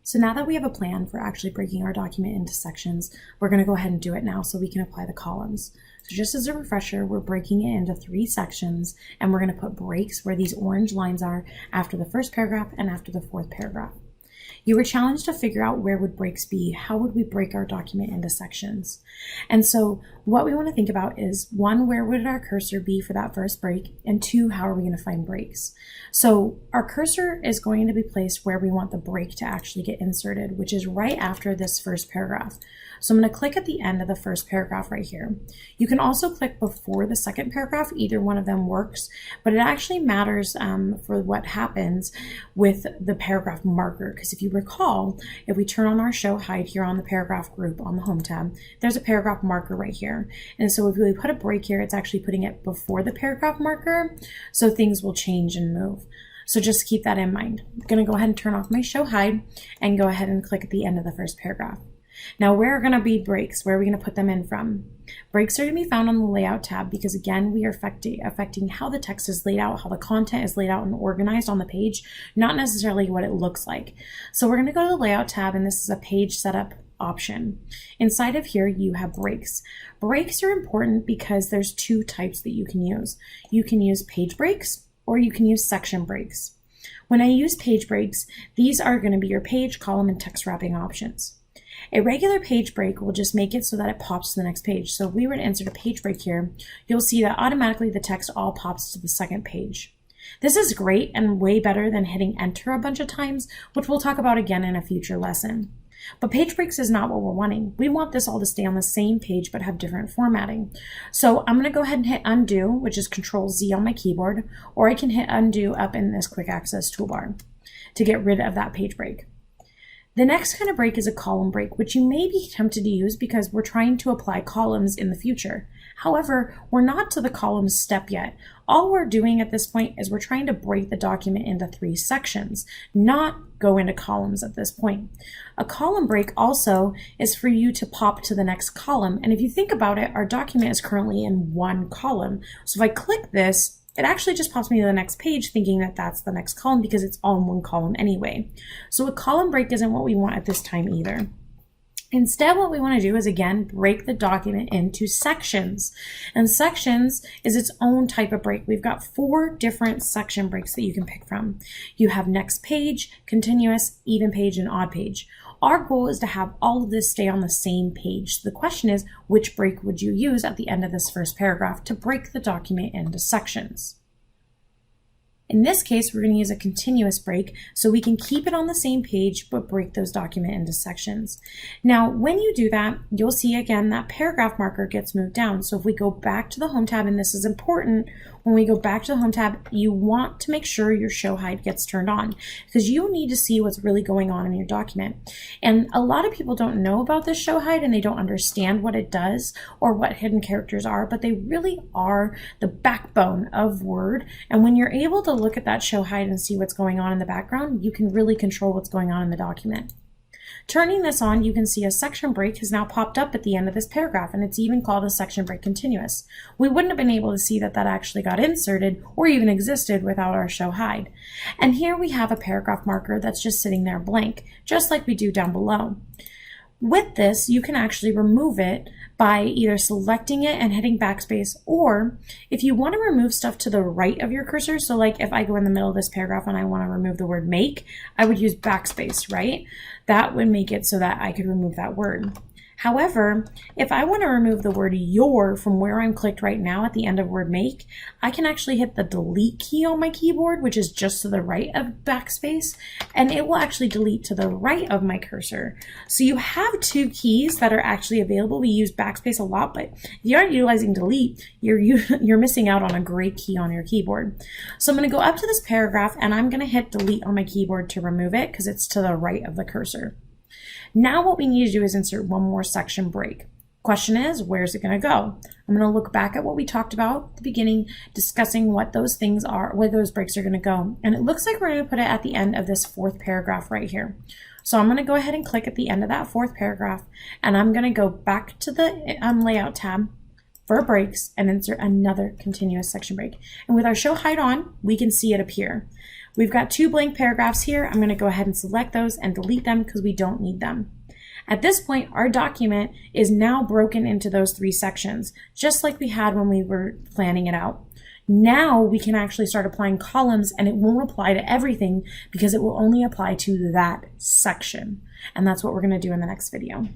So now that we have a plan for actually breaking our document into sections, we're going to go ahead and do it now so we can apply the columns. So just as a refresher, we're breaking it into 3 sections, and we're going to put breaks where these orange lines are after the first paragraph and after the 4th paragraph. You were challenged to figure out where would breaks be, how would we break our document into sections. And so what we want to think about is 1, where would our cursor be for that first break, and 2, how are we going to find breaks. So our cursor is going to be placed where we want the break to actually get inserted, which is right after this first paragraph. So I'm going to click at the end of the first paragraph right here. You can also click before the second paragraph, either one of them works, but it actually matters for what happens with the paragraph marker, because if you recall, if we turn on our show hide here on the paragraph group on the home tab, there's a paragraph marker right here. And so if we put a break here, it's actually putting it before the paragraph marker, so things will change and move. So just keep that in mind. I'm going to go ahead and turn off my show hide and go ahead and click at the end of the first paragraph. Now, where are going to be breaks? Where are we going to put them in from? Breaks are going to be found on the layout tab because, again, we are affecting how the text is laid out, how the content is laid out and organized on the page, not necessarily what it looks like. So we're going to go to the layout tab, and this is a page setup option. Inside of here, you have breaks. Breaks are important because there's 2 types that you can use. You can use page breaks or you can use section breaks. When I use page breaks, these are going to be your page, column, and text wrapping options. A regular page break will just make it so that it pops to the next page. So if we were to insert a page break here, you'll see that automatically the text all pops to the second page. This is great and way better than hitting enter a bunch of times, which we'll talk about again in a future lesson. But page breaks is not what we're wanting. We want this all to stay on the same page but have different formatting. So I'm going to go ahead and hit undo, which is Control Z on my keyboard, or I can hit undo up in this quick access toolbar to get rid of that page break. The next kind of break is a column break, which you may be tempted to use because we're trying to apply columns in the future. However, we're not to the columns step yet. All we're doing at this point is we're trying to break the document into 3 sections, not go into columns at this point. A column break also is for you to pop to the next column. And if you think about it, our document is currently in 1 column. So if I click this, it actually just pops me to the next page thinking that that's the next column because it's all in 1 column anyway. So a column break isn't what we want at this time either. Instead, what we want to do is, again, break the document into sections. And sections is its own type of break. We've got 4 different section breaks that you can pick from. You have next page, continuous, even page, and odd page. Our goal is to have all of this stay on the same page. So the question is, which break would you use at the end of this first paragraph to break the document into sections? In this case, we're going to use a continuous break so we can keep it on the same page but break those document into sections. Now, when you do that, you'll see again that paragraph marker gets moved down. So if we go back to the home tab, and this is important, when we go back to the home tab, you want to make sure your show hide gets turned on because you need to see what's really going on in your document. And a lot of people don't know about this show hide and they don't understand what it does or what hidden characters are, but they really are the backbone of Word. And when you're able to look at that show hide and see what's going on in the background, you can really control what's going on in the document. Turning this on, you can see a section break has now popped up at the end of this paragraph, and it's even called a section break continuous. We wouldn't have been able to see that that actually got inserted or even existed without our show hide. And here we have a paragraph marker that's just sitting there blank, just like we do down below. With this, you can actually remove it by either selecting it and hitting backspace, or if you want to remove stuff to the right of your cursor, so like if I go in the middle of this paragraph and I want to remove the word make, I would use backspace, right? That would make it so that I could remove that word. However, if I want to remove the word your from where I'm clicked right now at the end of word make, I can actually hit the delete key on my keyboard, which is just to the right of backspace, and it will actually delete to the right of my cursor. So you have 2 keys that are actually available. We use backspace a lot, but if you aren't utilizing delete, you're missing out on a great key on your keyboard. So I'm going to go up to this paragraph and I'm going to hit delete on my keyboard to remove it because it's to the right of the cursor. Now what we need to do is insert 1 more section break. Question is, where's it going to go? I'm going to look back at what we talked about at the beginning, discussing what those things are, where those breaks are going to go. And it looks like we're going to put it at the end of this 4th paragraph right here. So I'm going to go ahead and click at the end of that 4th paragraph, and I'm going to go back to the layout tab for breaks and insert another continuous section break. And with our show hide on, we can see it appear. We've got 2 blank paragraphs here. I'm going to go ahead and select those and delete them because we don't need them. At this point, our document is now broken into those 3 sections, just like we had when we were planning it out. Now we can actually start applying columns, and it won't apply to everything because it will only apply to that section. And that's what we're going to do in the next video.